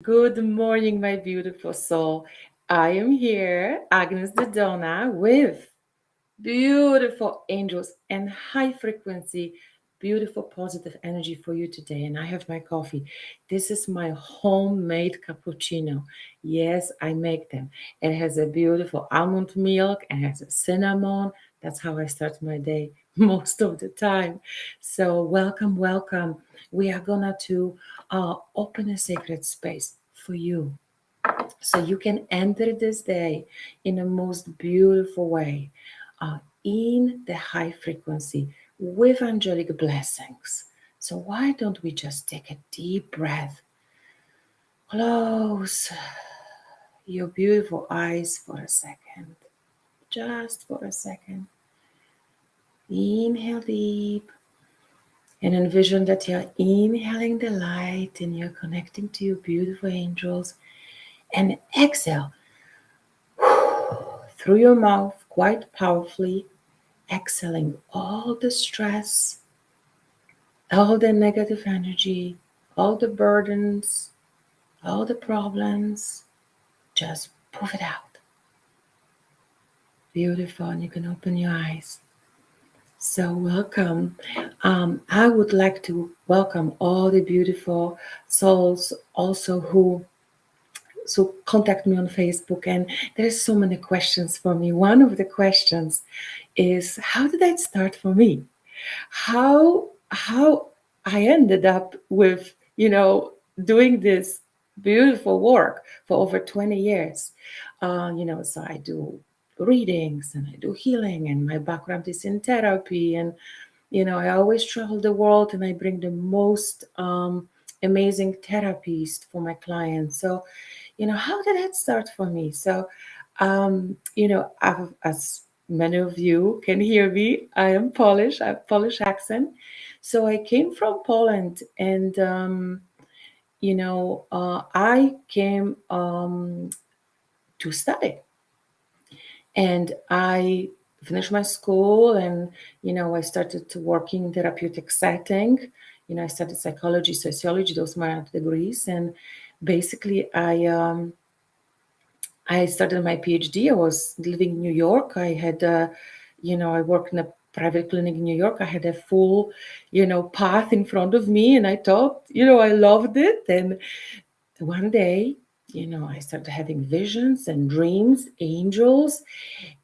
Good morning, my beautiful soul. I am here, Agnes the Donna, with beautiful angels and high frequency, beautiful positive energy for you today. And I have my coffee. This is my homemade cappuccino. Yes, I make them. It has a beautiful almond milk and has a cinnamon. That's how I start my day most of the time. So welcome, welcome. We are gonna to open a sacred space for you so you can enter this day in a most beautiful way, in the high frequency with angelic blessings. So why don't we just take a deep breath? Close your beautiful eyes for a second, just for a second. Inhale deep and envision that you're inhaling the light and you're connecting to your beautiful angels. And exhale through your mouth quite powerfully, exhaling all the stress, all the negative energy, all the burdens, all the problems. Just poof it out. Beautiful. And you can open your eyes. So, welcome. I would like to welcome all the beautiful souls also who contact me on Facebook, and there's so many questions for me. One of the questions is, how did that start for me? How I ended up with, doing this beautiful work for over 20 years. So I do readings and I do healing, and my background is in therapy. And I always travel the world and I bring the most amazing therapies for my clients. So, how did that start for me? So, as many of you can hear me, I am Polish. I have Polish accent. So I came from Poland, and I came to study, and I finished my school, and I started to work in therapeutic setting. I studied psychology, sociology; those were my degrees, and basically I started my PhD. I was living in New York. I had, I worked in a private clinic in New York. I had a full, path in front of me, and I thought, I loved it. And one day, I started having visions and dreams, angels,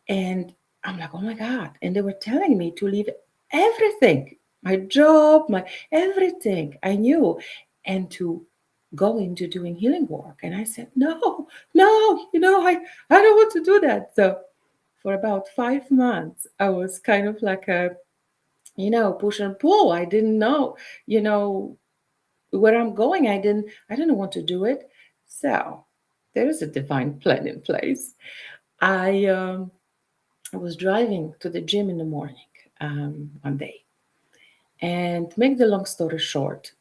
and I'm like, oh my God. And they were telling me to leave everything, my job, my everything I knew, and to go into doing healing work. And I said, no, no, I don't want to do that. So for about 5 months, I was kind of like a, push and pull. I didn't know, you know, where I'm going. I didn't want to do it. So there is a divine plan in place. I I was driving to the gym in the morning one day. And make the long story short,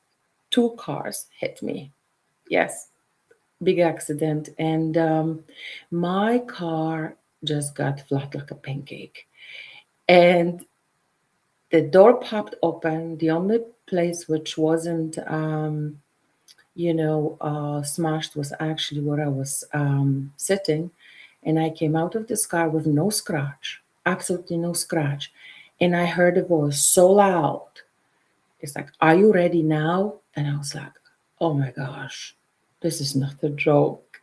two cars hit me. Yes, big accident. And my car just got flat like a pancake. And the door popped open. The only place which wasn't, smashed was actually where I was sitting. And I came out of this car with no scratch, absolutely no scratch. And I heard a voice so loud. It's like, are you ready now? And I was like, oh my gosh, this is not a joke.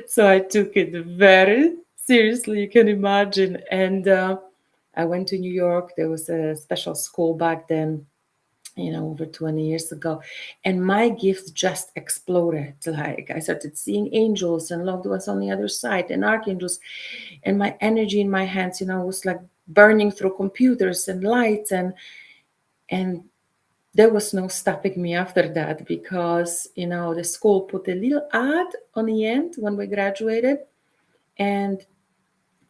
So I took it very seriously, you can imagine. And I went to New York. There was a special school back then, over 20 years ago. And my gifts just exploded. Like I started seeing angels and loved ones on the other side and archangels. And my energy in my hands, was like burning through computers and lights. And there was no stopping me after that because, the school put a little ad on the end when we graduated. And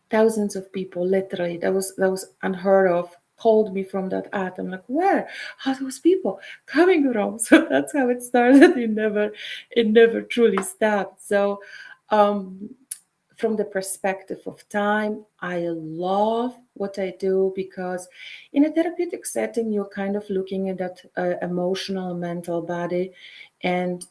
thousands of people, literally, that was unheard of, called me from that ad. I'm like, where are those people coming from? So that's how it started. It never truly stopped. So um from the perspective of time, I love what I do because in a therapeutic setting, you're kind of looking at that emotional, mental body. And,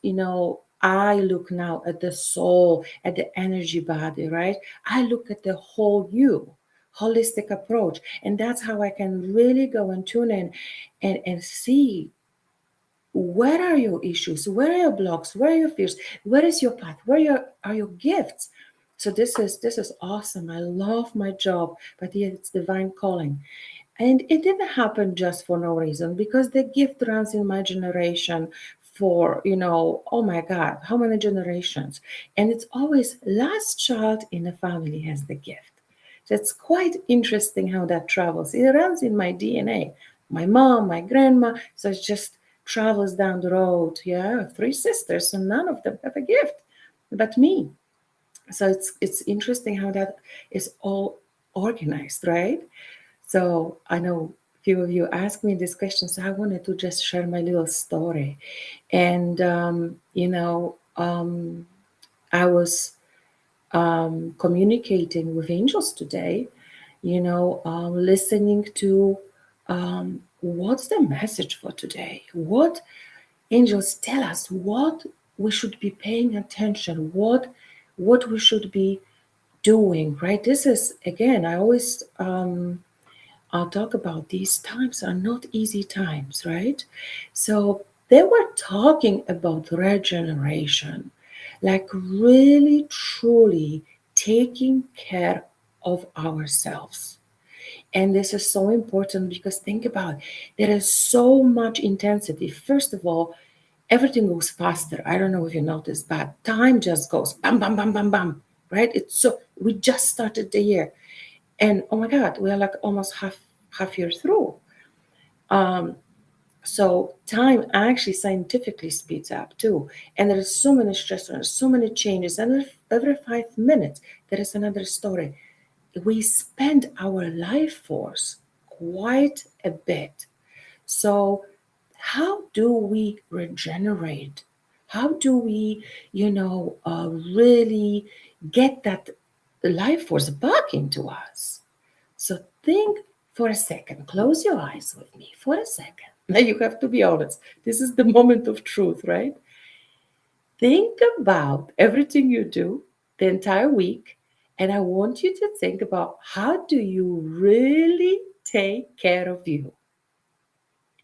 I look now at the soul, at the energy body, right? I look at the whole you, holistic approach. And that's how I can really go and tune in and see where are your issues, where are your blocks, where are your fears, where is your path, are your gifts. So this is awesome. I love my job, but yet it's divine calling. And it didn't happen just for no reason, because the gift runs in my generation for, oh my God, how many generations? And it's always last child in the family has the gift. That's quite interesting how that travels. It runs in my DNA. My mom, my grandma, so it just travels down the road. Yeah, I have three sisters, and none of them have a gift but me. So it's interesting how that is all organized, right? So I know a few of you asked me this question, so I wanted to just share my little story. And I was communicating with angels today, listening to what's the message for today? What angels tell us? What we should be paying attention? What we should be doing? Right? This is again. I always I'll talk about these times are not easy times, right? So they were talking about regeneration, like really truly taking care of ourselves. And this is so important because think about it, there is so much intensity. First of all, everything goes faster. I don't know if you noticed, but time just goes bam, bam, bam, bam, bam, right? It's so we just started the year, and oh my God, we are like almost half year through. Um, so time actually scientifically speeds up too, and there is so many stressors, so many changes, and every 5 minutes there is another story. We spend our life force quite a bit. So how do we regenerate? How do we, really get that life force back into us? So think for a second, close your eyes with me for a second. Now you have to be honest. This is the moment of truth, right? Think about everything you do the entire week, and I want you to think about how do you really take care of you.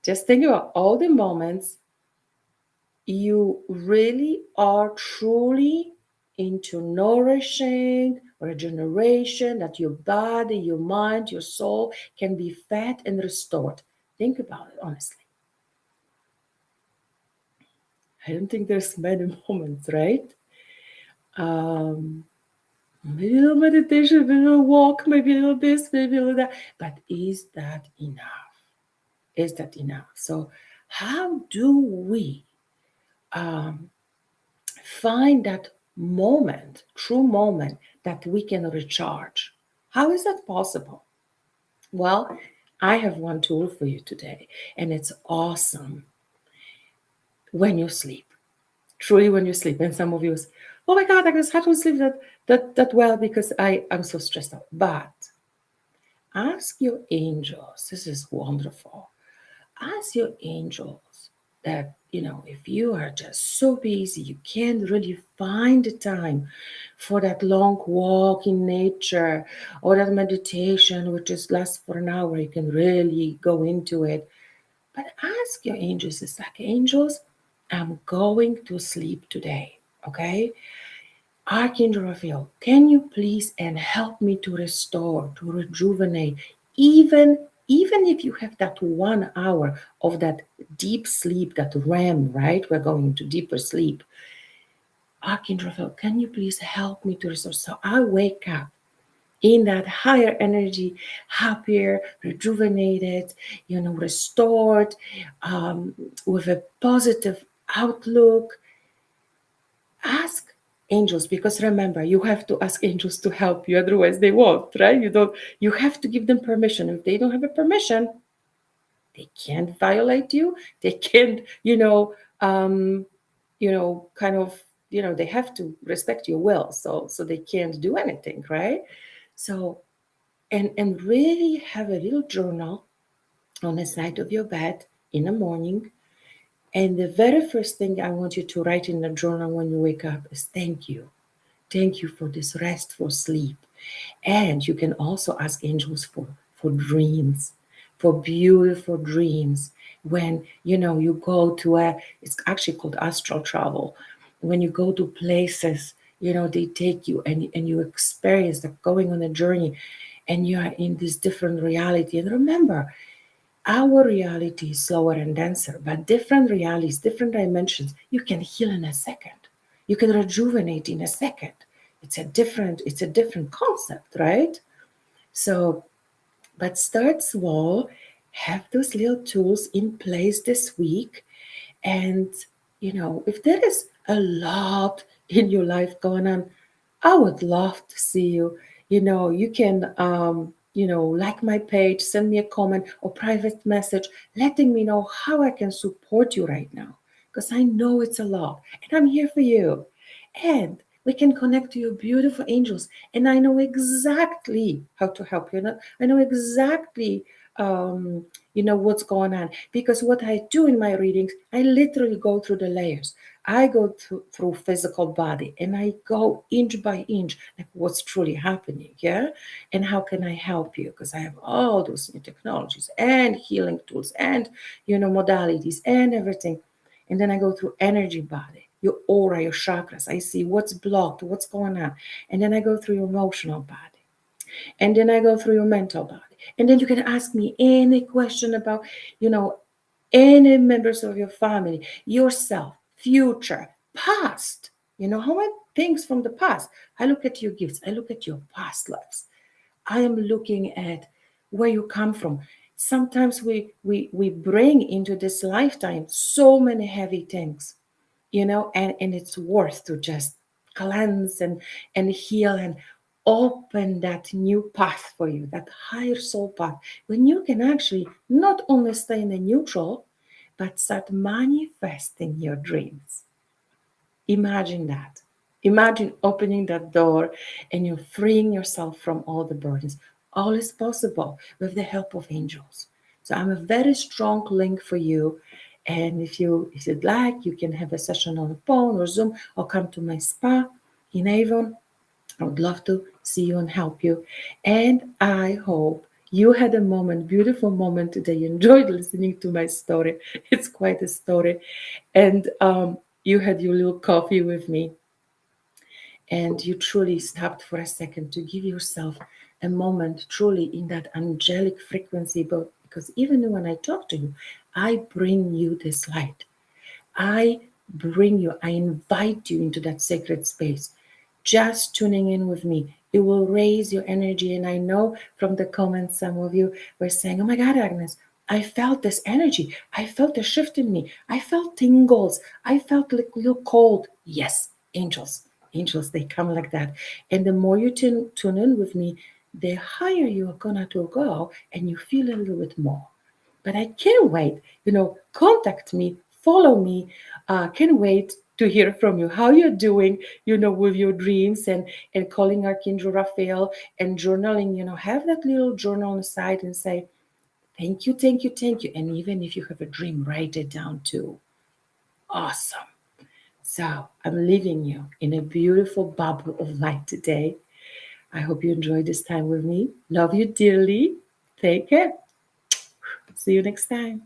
Just think about all the moments you really are truly into nourishing regeneration, that your body, your mind, your soul can be fed and restored. Think about it honestly. I don't think there's many moments, right? Um, Maybe a little meditation, maybe a little walk, maybe a little this, maybe a little that. But is that enough? Is that enough? So, how do we um, find that moment, true moment, that we can recharge? How is that possible? Well, I have one tool for you today, and it's awesome when you sleep. Truly, when you sleep. And some of you, oh my God, I just had to sleep that well because I'm so stressed out. But ask your angels. This is wonderful. Ask your angels that, if you are just so busy, you can't really find the time for that long walk in nature or that meditation, which just lasts for an hour, you can really go into it. But ask your angels, it's like, angels, I'm going to sleep today. Okay? Archangel Raphael, can you please and help me to restore, to rejuvenate, even if you have that 1 hour of that deep sleep, that REM, right? We're going into deeper sleep. Archangel Raphael, can you please help me to restore? So I wake up in that higher energy, happier, rejuvenated, restored, with a positive outlook. Ask angels, because remember, you have to ask angels to help you, otherwise they won't, right? You have to give them permission. If they don't have a permission, they can't violate you, they can't, kind of, they have to respect your will, so they can't do anything, right? So and really have a little journal on the side of your bed in the morning, And the very first thing I want you to write in the journal when you wake up is thank you. Thank you for this restful sleep. And you can also ask angels for dreams, for beautiful dreams. When you go to it's actually called astral travel. When you go to places, they take you and you experience the going on a journey, and you are in this different reality. And remember, our reality is slower and denser, but different realities, different dimensions, you can heal in a second. You can rejuvenate in a second. It's a different concept, right? So, but start small, have those little tools in place this week. And, if there is a lot in your life going on, I would love to see you. You can, like my page, send me a comment or private message letting me know how I can support you right now. Because I know it's a lot and I'm here for you. And we can connect to your beautiful angels. And I know exactly how to help you. I know exactly, what's going on. Because what I do in my readings, I literally go through the layers. I go through physical body and I go inch by inch, like what's truly happening, yeah? And how can I help you? Because I have all those new technologies and healing tools and, modalities and everything. And then I go through energy body, your aura, your chakras. I see what's blocked, what's going on. And then I go through your emotional body. And then I go through your mental body. And then you can ask me any question about, you know, any members of your family, yourself, future, past. How many things from the past? I look at your gifts. I look at your past lives. I am looking at where you come from. Sometimes we bring into this lifetime so many heavy things, and it's worth to just cleanse and heal and open that new path for you, that higher soul path, when you can actually not only stay in the neutral, but start manifesting your dreams. Imagine that. Imagine opening that door and you're freeing yourself from all the burdens. All is possible with the help of angels. So I'm a very strong link for you. And if you'd like, you can have a session on the phone or Zoom or come to my spa in Avon. I would love to see you and help you. And I hope you had a moment, beautiful moment today. You enjoyed listening to my story. It's quite a story. And you had your little coffee with me, and you truly stopped for a second to give yourself a moment truly in that angelic frequency. But because even when I talk to you, I bring you this light. I invite you into that sacred space. Just tuning in with me, it will raise your energy. And I know from the comments, some of you were saying, oh my God, Agnes, I felt this energy. I felt a shift in me. I felt tingles. I felt like a little cold. Yes, angels. Angels, they come like that. And the more you tune in with me, the higher you are going to go and you feel a little bit more. But I can't wait. Contact me, follow me. Can't wait to hear from you how you're doing, with your dreams and calling Archangel Raphael and journaling. Have that little journal on the side and say, thank you, thank you, thank you. And even if you have a dream, write it down too. Awesome. So I'm leaving you in a beautiful bubble of light today. I hope you enjoyed this time with me. Love you dearly. Take care. See you next time.